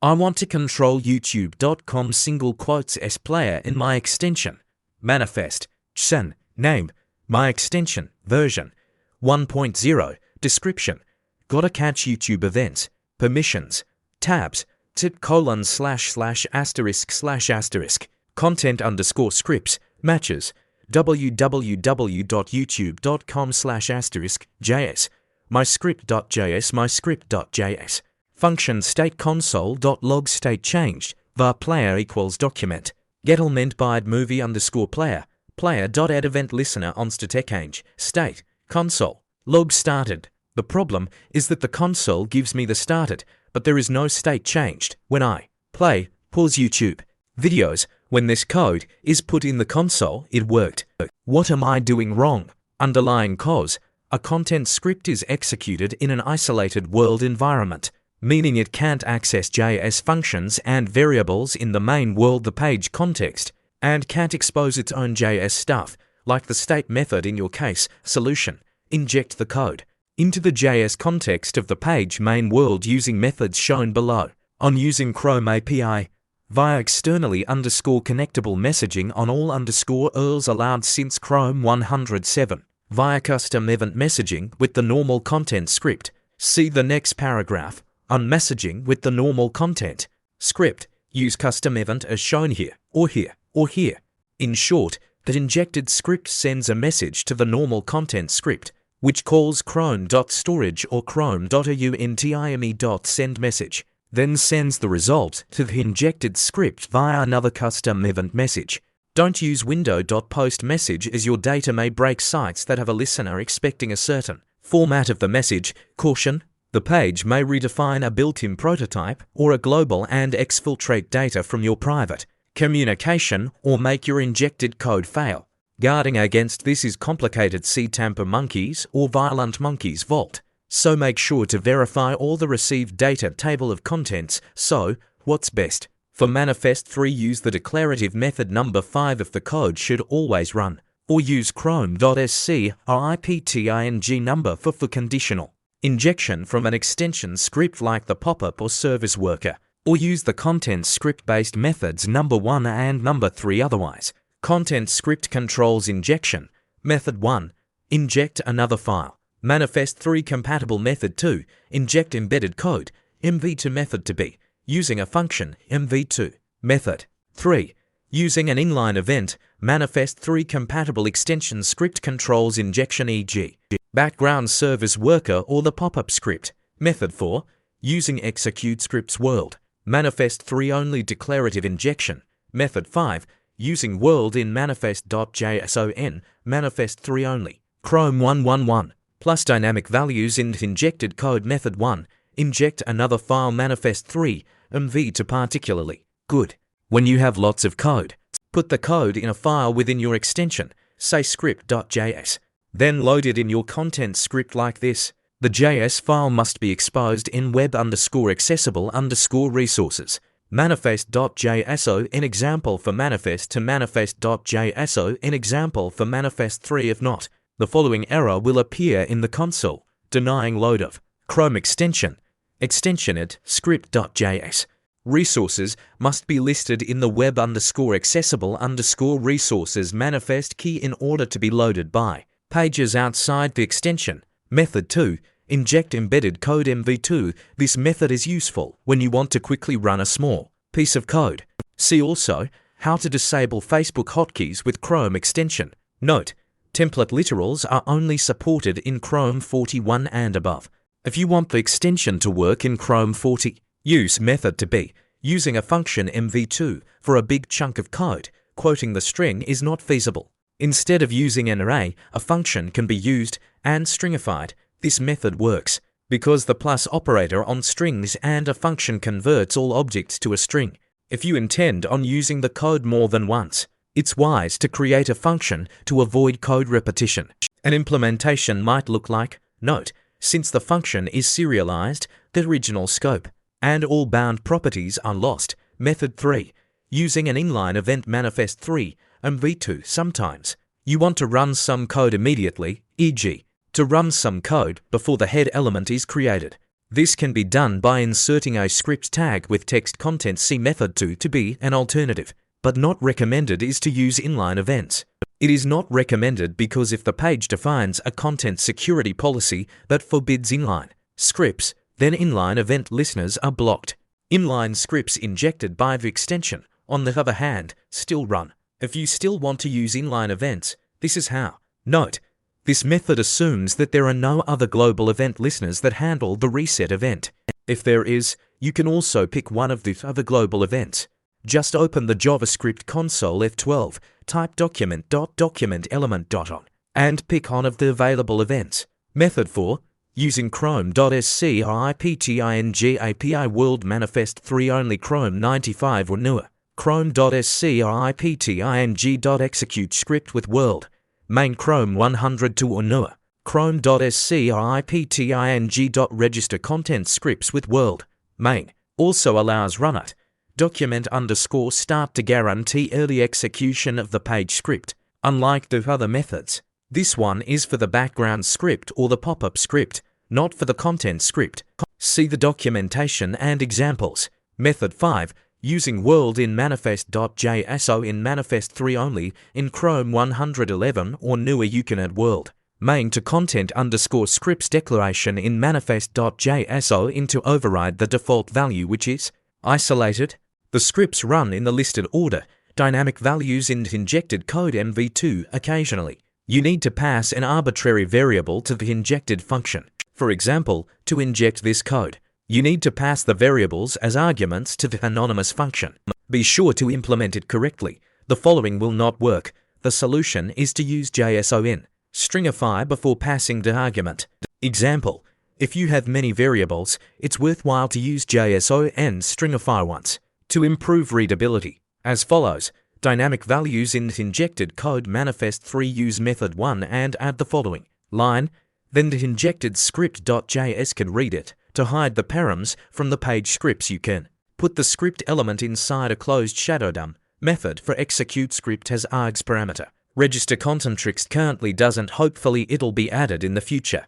I want to control youtube.com /s player in my extension. Manifest.json. Name, MyExtension. Version 1.0. Description. Gotta catch YouTube events. Permissions. Tabs. // content_scripts. Matches. www.youtube.com/*js. myScript.js. myScript.js. Function state console.log state changed. var player equals document.getElementById movie_player. player.addEventListener onStateChange. State console.log started. The problem is that the console gives me the started, but there is no state changed when I pause YouTube videos. When this code is put in the console, it worked. What am I doing wrong? Underlying cause. A content script is executed in an isolated world environment, meaning it can't access JS functions and variables in the main world, the page context, and can't expose its own JS stuff, like the state method in your case. Solution. Inject the code into the JS context of the page main world using methods shown below. On using Chrome API via externally _connectable messaging on all _URLs allowed since Chrome 107 via custom event messaging with the normal content script. See the next paragraph on messaging with the normal content script. Use custom event as shown here, or here, or here. In short, that injected script sends a message to the normal content script, which calls chrome.storage or chrome.untime.sendMessage, then sends the result to the injected script via another custom event message. Don't use window.postMessage as your data may break sites that have a listener expecting a certain format of the message. Caution: the page may redefine a built-in prototype or a global and exfiltrate data from your private communication or make your injected code fail. Guarding against this is complicated. See Tamper Monkeys or Violent Monkeys Vault. So make sure to verify all the received data table of contents. So, what's best? For Manifest 3, use the declarative method number 5 if the code should always run, or use chrome.sc or ipting number for conditional injection from an extension script like the pop-up or service worker, or use the content script-based methods number 1 and number 3 otherwise. Content script controls injection. Method 1. Inject another file. Manifest 3 compatible. Method 2. Inject embedded code. MV2 method to be using a function MV2. Method 3. Using an inline event. Manifest 3 compatible extension script controls injection, e.g. background service worker or the pop-up script. Method 4. Using execute scripts world. Manifest 3 only declarative injection. Method 5. Using world in manifest.json. Manifest 3 only. Chrome 111 plus dynamic values in injected code. Method 1. Inject another file. Manifest 3 MV to particularly good when you have lots of code. Put the code in a file within your extension, say script.js. Then load it in your content script like this. The JS file must be exposed in web_accessible_resources. Manifest.jso in example for manifest to manifest.jso in example for manifest 3. If not, the following error will appear in the console, denying load of Chrome extension. Extension at script.js. Resources must be listed in the web_accessible_resources manifest key in order to be loaded by pages outside the extension. Method 2. Inject embedded code MV2. This method is useful when you want to quickly run a small piece of code. See also how to disable Facebook hotkeys with Chrome extension. Note: template literals are only supported in Chrome 41 and above. If you want the extension to work in Chrome 40, use method to be using a function MV2 for a big chunk of code. Quoting the string is not feasible. Instead of using an array, a function can be used and stringified. This method works because the plus operator on strings and a function converts all objects to a string. If you intend on using the code more than once, it's wise to create a function to avoid code repetition. An implementation might look like, note, since the function is serialized, the original scope and all bound properties are lost. Method 3. Using an inline event. Manifest 3 MV2. Sometimes you want to run some code immediately, e.g. to run some code before the head element is created. This can be done by inserting a script tag with text content. See method 2 to be an alternative, but not recommended is to use inline events. It is not recommended because if the page defines a content security policy that forbids inline scripts, then inline event listeners are blocked. Inline scripts injected by the extension, on the other hand, still run. If you still want to use inline events, this is how. Note: this method assumes that there are no other global event listeners that handle the reset event. If there is, you can also pick one of the other global events. Just open the JavaScript console F12, type document.getElementById, and pick one of the available events. Method 4. Using Chrome.scripting API World Manifest 3 only Chrome 95 or newer. Chrome.scripting.execute script with world. Main Chrome 102 or newer. Chrome.scripting.register content scripts with world. Main also allows runit. Document_start to guarantee early execution of the page script. Unlike the other methods, this one is for the background script or the pop-up script, not for the content script. See the documentation and examples. Method 5. Using world in manifest.json in manifest 3 only, in Chrome 111 or newer you can add world. Main to content_scripts declaration in manifest.json in to override the default value which is isolated. The scripts run in the listed order, dynamic values in injected code MV2 occasionally. You need to pass an arbitrary variable to the injected function. For example, to inject this code, you need to pass the variables as arguments to the anonymous function. Be sure to implement it correctly. The following will not work. The solution is to use JSON stringify before passing the argument. Example: if you have many variables, it's worthwhile to use JSON stringify once to improve readability. As follows: dynamic values in injected code manifest 3 use method 1 and add the following line, then the injected script.js can read it. To hide the params from the page scripts you can put the script element inside a closed shadow DOM method for execute script has args parameter. Register content tricks currently doesn't, hopefully it'll be added in the future.